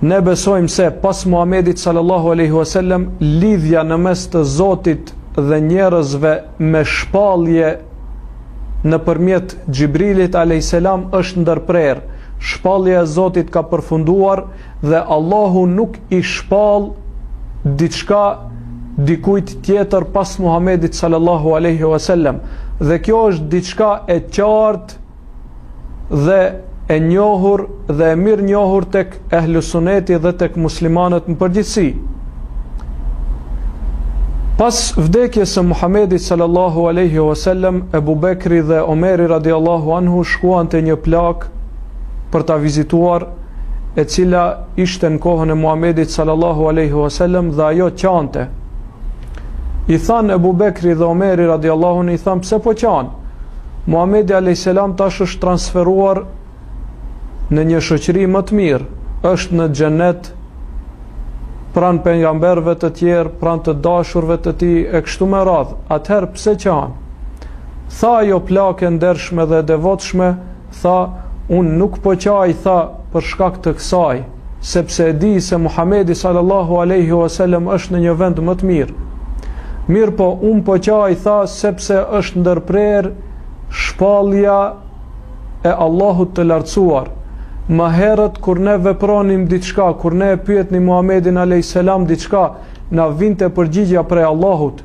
Ne besojmë se pas Muhamedit sallallahu alaihi wasallam lidhja në mes të Zotit dhe njerëzve me shpallje nëpërmjet Xhibrilit alayhis salam është ndërprer. Shpallja e Zotit ka përfunduar dhe Allahu nuk i shpall diçka dikujt tjetër pas Muhamedit sallallahu alaihi wasallam. Dhe kjo është diçka e qartë dhe e njohur dhe e mirë njohur tek ehlusuneti dhe tek muslimanët në përgjithësi. Pas vdekjes së Muhamedit sallallahu alaihi wasallam, Ebu Bekri dhe Omeri radiallahu anhu shkuan te një plak për ta vizituar, e cila ishte në kohën e Muhamedit sallallahu alaihi wasallam dhe ajo qante. I thanë Ebu Bekri dhe Omeri radiallahu anhu, i thanë pse po qanë? Muhamedi alayhis salam tash është transferuar në një shoqëri më të mirë, është në xhenet pranë pejgamberëve të tjerë, pranë të dashurve të tij e kështu me radhë. Atëherë pse qanë? Tha ajo plakë ndershme dhe devotshme, tha unë nuk po qaj, tha për shkak të kësaj, sepse e di se Muhamedi sallallahu alaihi wasallam është në një vend më të mirë. Mirë po unë po qaj, tha sepse është ndërprer shpallja e Allahut të lartësuar. Më herët kur ne vepronim diçka, kur ne e pyetnim Muhamedin alayhis salam diçka, na vinte përgjigja prej Allahut.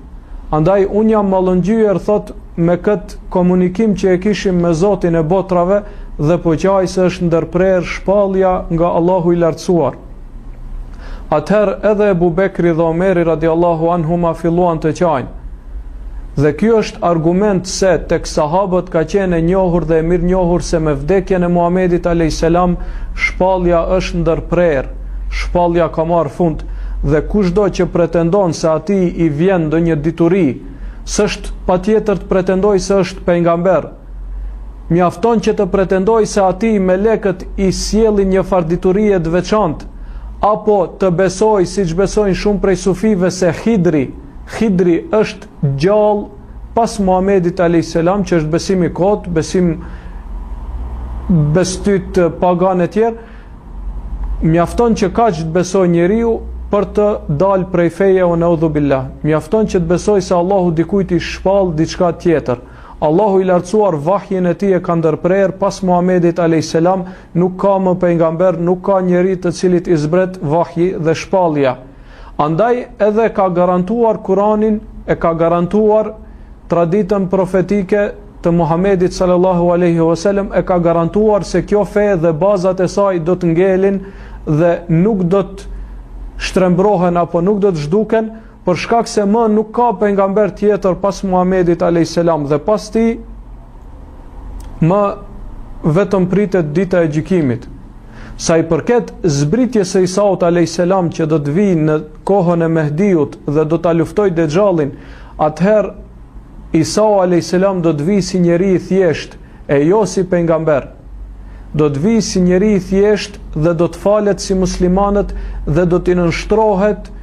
Andaj unë jam mallëngjyer, thot, me këtë komunikim që e kishim me Zotin e botrave dhe po qaj se është ndërprer shpallja nga Allahu i lartësuar. Atëherë edhe Ebu Bekri dhe Omeri radiallahu anhuma filluan të qajnë. Dhe kjo është argument se tek sahabët ka qenë e njohur dhe e mirë njohur se me vdekjen e Muhamedit alayhis salam shpallja është ndërprer, shpallja ka marrë fund, dhe kushdo që pretendon se atij i vjen ndonjë dituri, s'është patjetër të pretendoj se është pejgamber. Mjafton që të pretendoj se atij melekët i sjellin një farditurie të veçantë, apo të besoj, siç besojnë shumë prej sufive, se Khidri është gjallë pas Muhamedit alayhis salam, që është besim i kot, besim bestyt pagan e tjerë. Mjafton që kaq të besoj njeriu për të dalë prej feje o naudhu billah. Mjafton që të besoj se Allahu dikujt i shpall diçka tjetër. Allahu i lartësuar vahjin e tij e ka ndërprer pas Muhamedit alayhis salam, nuk ka më pejgamber, nuk ka njeri të cilit i zbret vahji dhe shpallja. Andaj edhe ka garantuar Kuranin, e ka garantuar traditën profetike të Muhamedit sallallahu alaihi wasallam, e ka garantuar se kjo fe dhe bazat e saj do të ngelin dhe nuk do të shtrembrohen apo nuk do të zhduken, për shkak se më nuk ka pejgamber tjetër pas Muhamedit alayhis salam, dhe pas tij më vetëm pritet dita e gjykimit. Sa i përket zbritjes së Isaut alayhis salam që do të vijë në kohën e Mehdiut dhe do ta luftojë Dexhallin, atëherë Isau alayhis salam do të vijë si njeri i thjesht, e jo si pejgamber. Do të vijë si njeri i thjesht dhe do të falet si muslimanët dhe do t'i nënshtrohet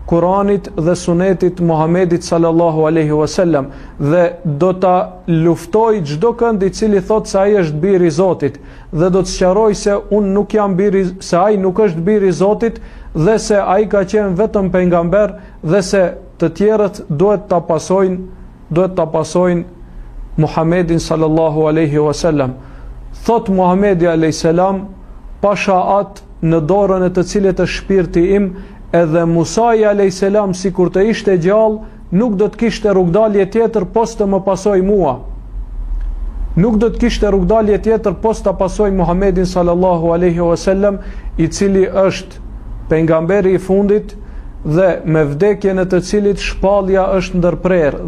Kuranit dhe Sunetit Muhamedit sallallahu alaihi wasallam dhe do ta luftoj çdo kënd i cili thot se ai është biri i Zotit, dhe do të sqaroj se unë nuk jam biri, se ai nuk është biri i Zotit dhe se ai ka qenë vetëm pejgamber dhe se të tjerët duhet ta pasojnë Muhamedin sallallahu alaihi wasallam. Thot Muhamedi alayhis salam, pasha atë në dorën e të cilit është shpirti im, edhe Musai alayhis salam sikur të ishte gjallë, nuk do të kishte rrugdalje tjetër pos të më pasoj mua. Nuk do të kishte rrugdalje tjetër pos ta pasoj Muhamedin sallallahu alaihi wasallam, i cili është pejgamberi i fundit dhe me vdekjen e të cilit shpallja është ndërprer.